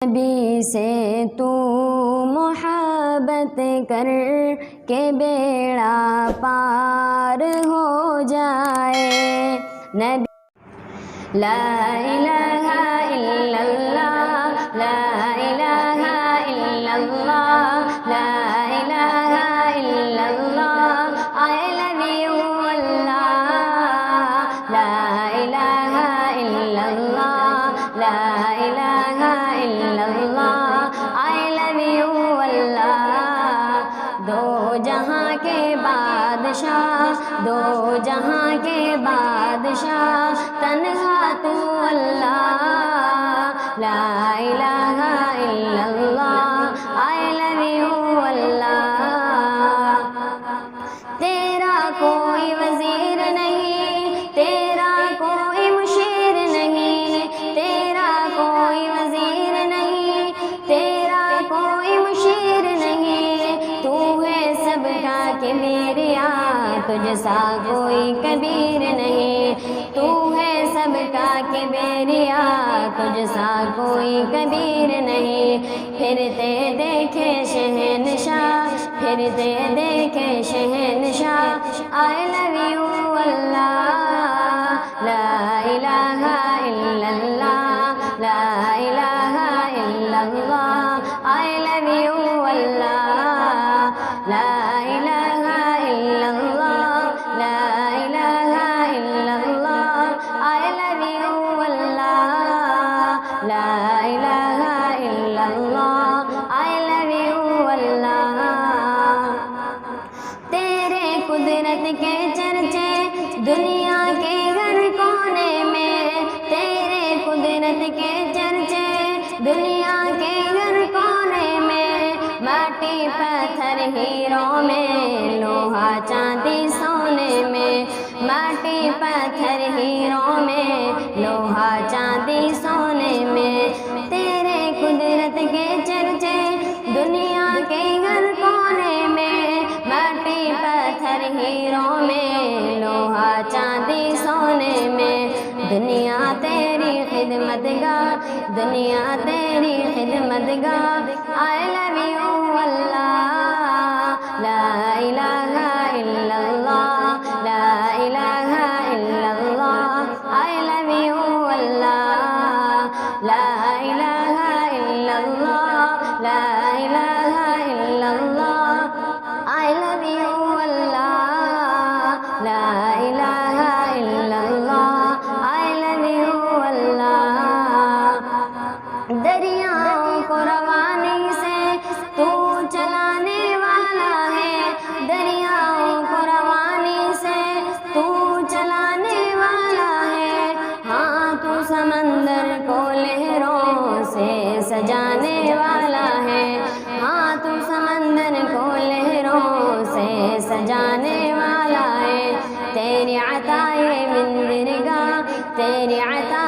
نبی سے تو محبت کر کے بیڑا پار ہو جائے. نبی لا الہ الا اللہ لا الہ الا اللہ لا الہ الا اللہ I love you اللہ لا الہ الا اللہ لا الہ الا اللہ I love you اللہ. دو جہاں کے بادشاہ دو جہاں کے بادشاہ تنہا تو اللہ لا الہ الا اللہ I love you اللہ. تیرا کوئی وزیر نہیں تیرا کوئی مشیر نہیں تیرا کوئی وزیر نہیں تیرا کوئی مشیر نہیں تو ہے سب کا کبریا تجھ سا کوئی کبیر نہیں تو ہے سب کا کبریا تجھ سا کوئی کبیر نہیں. پھرتے دیکھے شہنشاہ پھرتے دیکھے شہنشاہ I love you اللہ لا الہ الا اللہ لا الہ الا اللہ I love you اللہ لا الہ الا اللہ لا الہ الا اللہ I love you اللہ لا الہ الا اللہ I love you اللہ. تیرے قدرت کے چرچے دنیا کے ہر کونے میں تیرے قدرت کے چرچے دنیا کے ہر کونے میں مٹی پتھر ہیروں میں لوہا چاندی سونے میں مٹی پتھر ہیروں میں لوہا چاندی سونے میں تیرے قدرت کے چرچے دنیا کے ہر کونے میں مٹی پتھر ہیروں میں لوہا چاندی سونے میں. دنیا تیری خدمت گاہ دنیا تیری خدمت گاہ I love you اللہ لا الہ الا اللہ لا الہ الا اللہ I love you اللہ لا الہ الا اللہ لا الہ الا اللہ I love you اللہ لا الہ الا اللہ I love you اللہ. دریاؤں کو روانی سے تو چلانے والا ہے دریاؤں کو روانی سے تو چلانے والا ہے. ہاں تو سمندر کو لہروں سے سجانے والا ہے ہاں تو سمندر کو لہروں سے سجانے والا ہے. تیری عطائے مندرگاہ تیری عطا